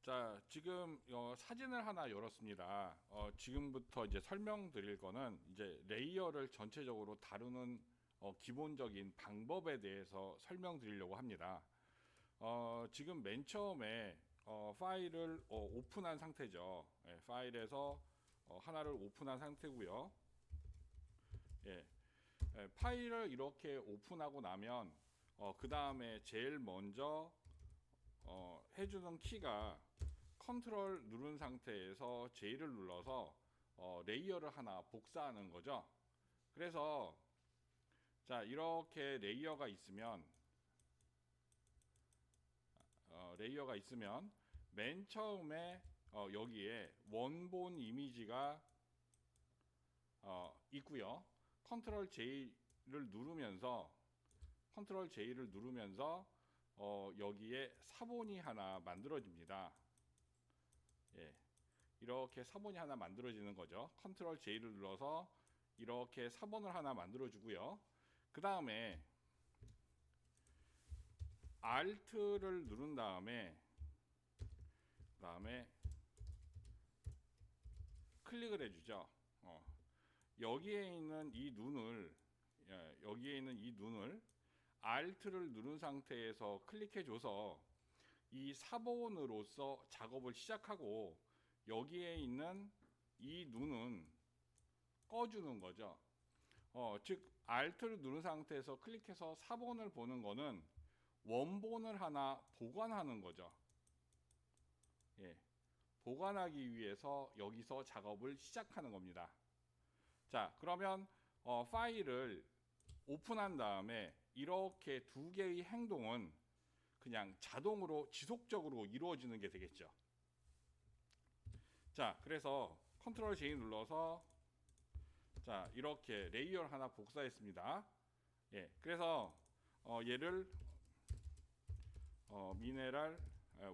자, 지금 사진을 하나 열었습니다. 지금부터 이제 설명드릴 거는 이제 레이어를 전체적으로 다루는 기본적인 방법에 대해서 설명드리려고 합니다. 지금 맨 처음에 파일을 오픈한 상태죠. 예, 파일에서 하나를 오픈한 상태고요. 예, 파일을 이렇게 오픈하고 나면 그 다음에 제일 먼저 해주는 키가 컨트롤 누른 상태에서 J를 눌러서 레이어를 하나 복사하는 거죠. 그래서 자, 이렇게 레이어가 있으면 맨 처음에 여기에 원본 이미지가 있고요. 컨트롤 J를 누르면서 여기에 사본이 하나 만들어집니다. 예, 이렇게 사본이 하나 만들어지는 거죠. 컨트롤 J를 눌러서 이렇게 사본을 하나 만들어주고요. 그 다음에 Alt를 누른 다음에 클릭을 해주죠. 여기에 있는 이 눈을 Alt를 누른 상태에서 클릭해줘서 이 사본으로서 작업을 시작하고 여기에 있는 이 눈은 꺼주는 거죠. 즉 Alt를 누른 상태에서 클릭해서 사본을 보는 거는 원본을 하나 보관하는 거죠. 예, 보관하기 위해서 여기서 작업을 시작하는 겁니다. 자, 그러면 파일을 오픈한 다음에 이렇게 두 개의 행동은 그냥 자동으로 지속적으로 이루어지는 게 되겠죠. 자, 그래서 컨트롤 J 눌러서 자, 이렇게 레이어를 하나 복사했습니다. 예, 그래서 얘를 미네랄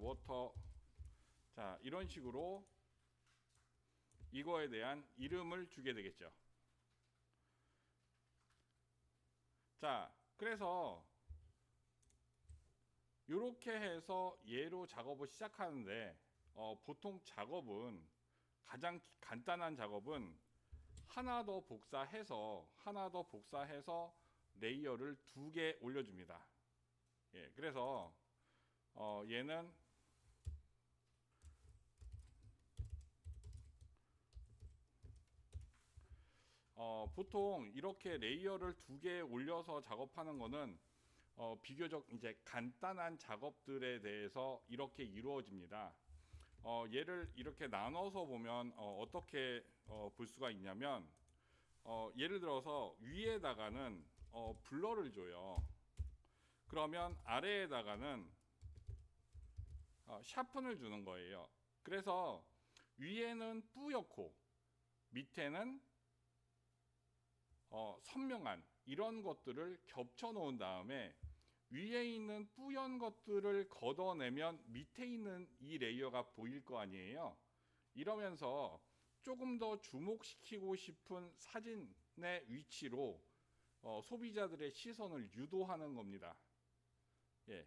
워터 자, 이런 식으로 이거에 대한 이름을 주게 되겠죠. 자, 그래서 이렇게 해서 얘로 작업을 시작하는데 보통 가장 간단한 작업은 하나 더 복사해서 레이어를 두 개 올려줍니다. 예, 그래서 얘는 보통 이렇게 레이어를 두 개 올려서 작업하는 거는 비교적 이제 간단한 작업들에 대해서 이렇게 이루어집니다. 얘를 이렇게 나눠서 보면 어떻게 볼 수가 있냐면 예를 들어서 위에다가는 블러를 줘요. 그러면 아래에다가는 샤픈을 주는 거예요. 그래서 위에는 뿌옇고 밑에는 선명한 이런 것들을 겹쳐 놓은 다음에 위에 있는 뿌연 것들을 걷어내면 밑에 있는 이 레이어가 보일 거 아니에요. 이러면서 조금 더 주목시키고 싶은 사진의 위치로 소비자들의 시선을 유도하는 겁니다. 예,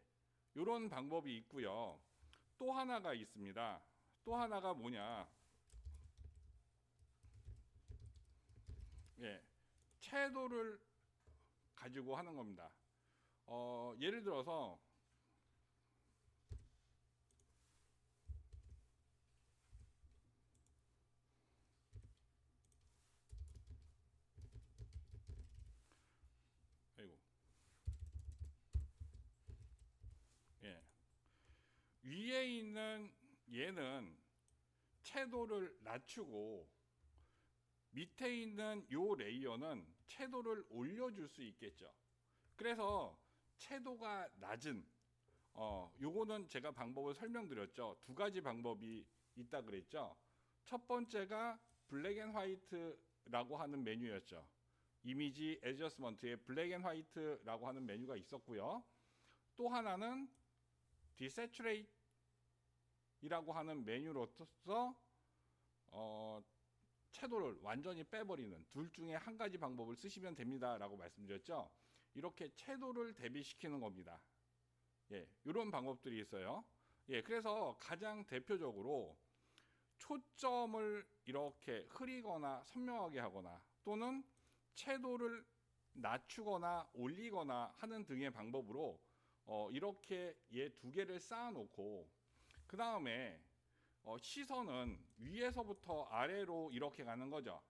이런 방법이 있고요. 또 하나가 있습니다. 또 하나가 뭐냐? 예, 채도를 가지고 하는 겁니다. 예를 들어서 아이고, 예, 위에 있는 얘는 채도를 낮추고 밑에 있는 요 레이어는 채도를 올려줄 수 있겠죠. 그래서 채도가 낮은 요거는 제가 방법을 설명드렸죠. 두 가지 방법이 있다 그랬죠. 첫 번째가 블랙 앤 화이트라고 하는 메뉴였죠. 이미지 애저스먼트에 블랙 앤 화이트라고 하는 메뉴가 있었고요. 또 하나는 디세츄레이트이라고 하는 메뉴로서 채도를 완전히 빼버리는 둘 중에 한 가지 방법을 쓰시면 됩니다 라고 말씀드렸죠. 이렇게 채도를 대비시키는 겁니다. 예, 이런 방법들이 있어요. 예, 그래서 가장 대표적으로 초점을 이렇게 흐리거나 선명하게 하거나 또는 채도를 낮추거나 올리거나 하는 등의 방법으로 이렇게 얘 두 개를 쌓아놓고 그 다음에 시선은 위에서부터 아래로 이렇게 가는 거죠.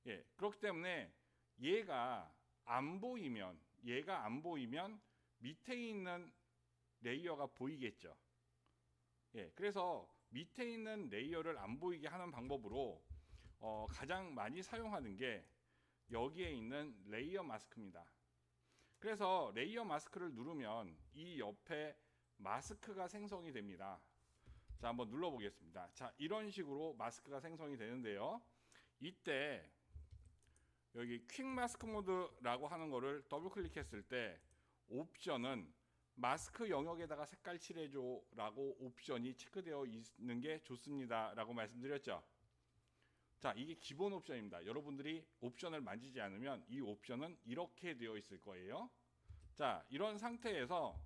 예, 그렇기 때문에 얘가 안 보이면 밑에 있는 레이어가 보이겠죠. 예, 그래서 밑에 있는 레이어를 안 보이게 하는 방법으로 가장 많이 사용하는 게 여기에 있는 레이어 마스크입니다. 그래서 레이어 마스크를 누르면 이 옆에 마스크가 생성이 됩니다. 자, 한번 눌러보겠습니다. 자, 이런 식으로 마스크가 생성이 되는데요. 이때 여기 퀵 마스크 모드라고 하는 거를 더블 클릭했을 때 옵션은 마스크 영역에다가 색깔 칠해줘 라고 옵션이 체크되어 있는 게 좋습니다 라고 말씀드렸죠. 자, 이게 기본 옵션입니다. 여러분들이 옵션을 만지지 않으면 이 옵션은 이렇게 되어 있을 거예요. 자, 이런 상태에서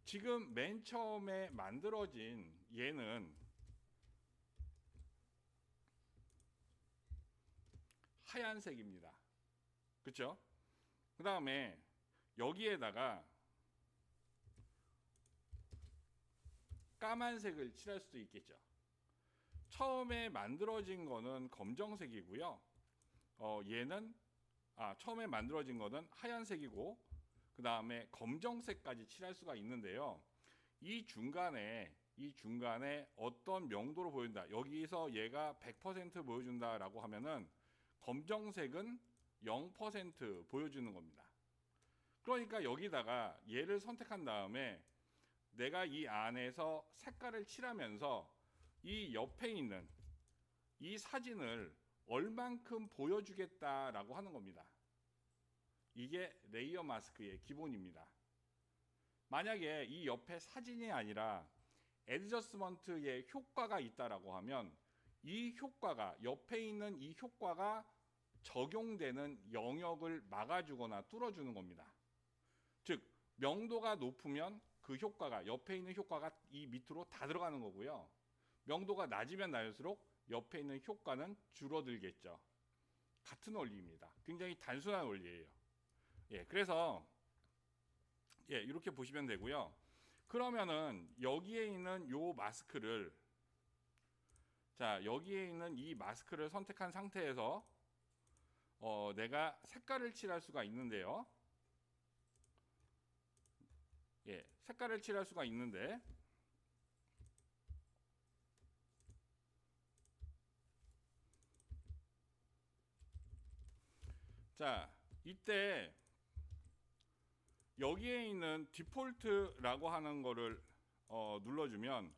지금 맨 처음에 만들어진 얘는 하얀색입니다. 그렇죠? 그 다음에 여기에다가 까만색을 칠할 수도 있겠죠. 처음에 만들어진 거는 검정색이고요. 얘는 처음에 만들어진 거는 하얀색이고 그 다음에 검정색까지 칠할 수가 있는데요. 이 중간에 어떤 명도로 보여준다. 여기서 얘가 100% 보여준다라고 하면은 검정색은 0% 보여주는 겁니다. 그러니까 여기다가 얘를 선택한 다음에 내가 이 안에서 색깔을 칠하면서 이 옆에 있는 이 사진을 얼만큼 보여주겠다라고 하는 겁니다. 이게 레이어 마스크의 기본입니다. 만약에 이 옆에 사진이 아니라 애드저스먼트의 효과가 있다라고 하면 이 효과가 옆에 있는 이 효과가 적용되는 영역을 막아주거나 뚫어주는 겁니다. 즉 명도가 높으면 그 효과가 옆에 있는 효과가 이 밑으로 다 들어가는 거고요. 명도가 낮으면 낮을수록 옆에 있는 효과는 줄어들겠죠. 같은 원리입니다. 굉장히 단순한 원리예요. 예, 그래서 이렇게 보시면 되고요. 그러면은 여기에 있는 요 마스크를 여기에 있는 이 마스크를 선택한 상태에서 내가 색깔을 칠할 수가 있는데요. 예, 색깔을 칠할 수가 있는데 자, 이때 여기에 있는 디폴트라고 하는 거를 눌러주면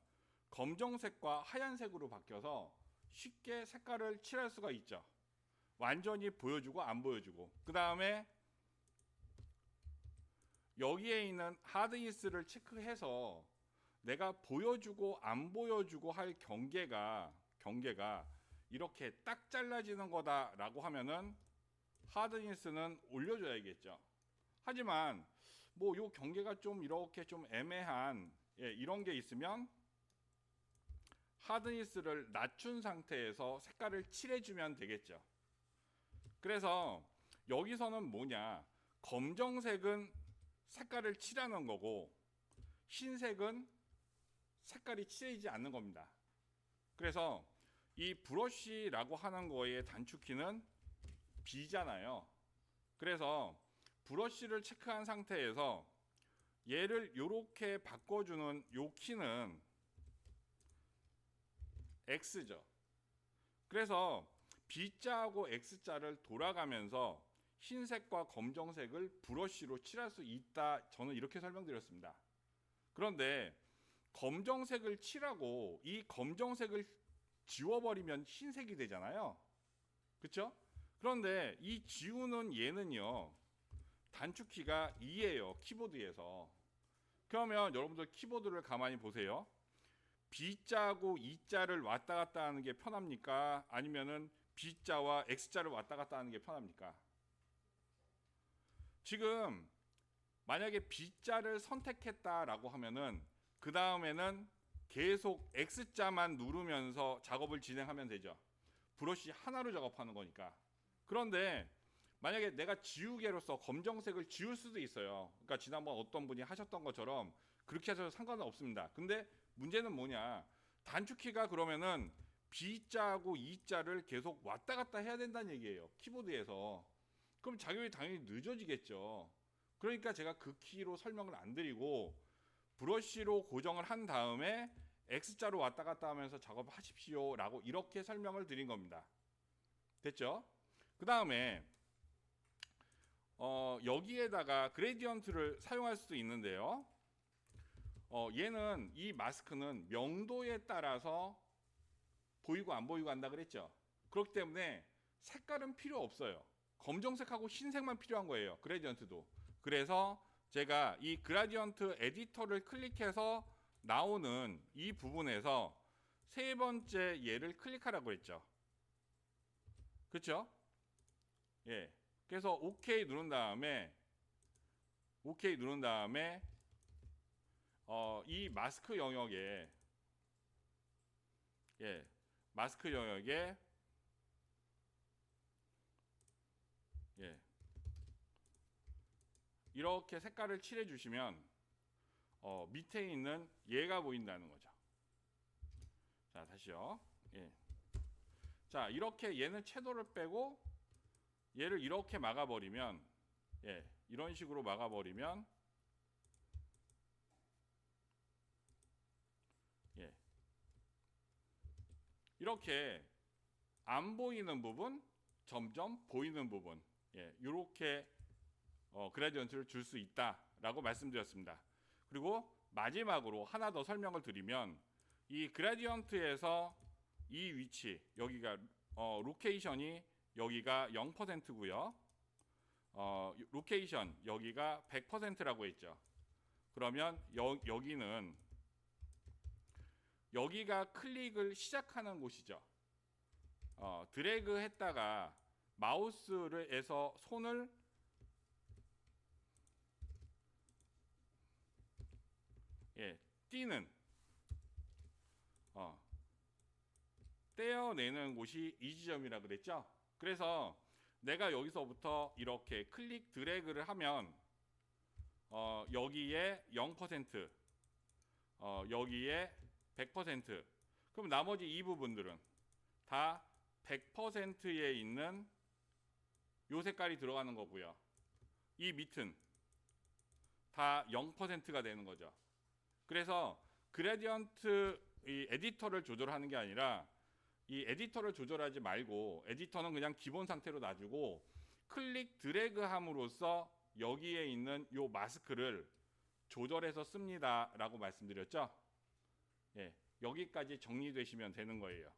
검정색과 하얀색으로 바뀌어서 쉽게 색깔을 칠할 수가 있죠. 완전히 보여주고 안 보여주고. 그 다음에 여기에 있는 하드니스를 체크해서 내가 보여주고 안 보여주고 할 경계가 이렇게 딱 잘라지는 거다라고 하면은 하드니스는 올려줘야겠죠. 하지만 뭐 요 경계가 좀 이렇게 좀 애매한 이런 게 있으면 하드니스를 낮춘 상태에서 색깔을 칠해주면 되겠죠. 그래서 여기서는 뭐냐, 검정색은 색깔을 칠하는 거고 흰색은 색깔이 칠해지지 않는 겁니다. 그래서 이 브러쉬라고 하는 거의 단축키는 B잖아요. 그래서 브러쉬를 체크한 상태에서 얘를 이렇게 바꿔주는 요 키는 X죠. 그래서 B자하고 X자를 돌아가면서 흰색과 검정색을 브러쉬로 칠할 수 있다. 저는 이렇게 설명드렸습니다. 그런데 검정색을 칠하고 이 검정색을 지워버리면 흰색이 되잖아요. 그렇죠? 그런데 이 지우는 얘는요, 단축키가 2예요. 키보드에서. 그러면 여러분들 키보드를 가만히 보세요. B자하고 E자를 왔다 갔다 하는 게 편합니까? 아니면은 B자와 X자를 왔다 갔다 하는 게 편합니까? 지금 만약에 B자를 선택했다라고 하면은 그 다음에는 계속 X자만 누르면서 작업을 진행하면 되죠. 브러쉬 하나로 작업하는 거니까. 그런데 만약에 내가 지우개로서 검정색을 지울 수도 있어요. 그러니까 지난번 어떤 분이 하셨던 것처럼 그렇게 하셔도 상관은 없습니다. 근데 문제는 뭐냐? 단축키가 그러면은 B자하고 E자를 계속 왔다 갔다 해야 된다는 얘기예요. 키보드에서. 그럼 작업이 당연히 늦어지겠죠. 그러니까 제가 그 키로 설명을 안 드리고 브러쉬로 고정을 한 다음에 X자로 왔다 갔다 하면서 작업하십시오 라고 이렇게 설명을 드린 겁니다. 됐죠? 그 다음에 여기에다가 그레디언트를 사용할 수도 있는데요. 얘는 이 마스크는 명도에 따라서 보이고 안 보이고 한다 그랬죠. 그렇기 때문에 색깔은 필요 없어요. 검정색하고 흰색만 필요한 거예요. 그레디언트도. 그래서 제가 이 그라디언트 에디터를 클릭해서 나오는 이 부분에서 세 번째 얘를 클릭하라고 했죠. 그렇죠? 예. 그래서 OK 누른 다음에 이 마스크 영역에 마스크 영역에 이렇게 색깔을 칠해 주시면 밑에 있는 얘가 보인다는 거죠. 자, 다시요. 자, 이렇게 얘는 채도를 빼고 얘를 이렇게 막아버리면 이런 식으로 막아버리면 이렇게 안 보이는 부분, 점점 보이는 부분 이렇게 그레디언트를 줄 수 있다라고 말씀드렸습니다. 그리고 마지막으로 하나 더 설명을 드리면 이 그레디언트에서 이 위치 여기가 로케이션이 여기가 0%고요. 로케이션 여기가 100%라고 했죠. 그러면 여기는 여기가 클릭을 시작하는 곳이죠. 드래그 했다가 마우스에서 손을 띄는 떼어내는 곳이 이 지점이라 그랬죠. 그래서 내가 여기서부터 이렇게 클릭 드래그를 하면 여기에 0%, 여기에 100%. 그럼 나머지 이 부분들은 다 100%에 있는 요 색깔이 들어가는 거고요. 이 밑은 다 0%가 되는 거죠. 그래서 그레디언트 이 에디터를 조절하는 게 아니라 이 에디터를 조절하지 말고 에디터는 그냥 기본 상태로 놔주고 클릭 드래그 함으로써 여기에 있는 요 마스크를 조절해서 씁니다 라고 말씀드렸죠. 여기까지 정리되시면 되는 거예요.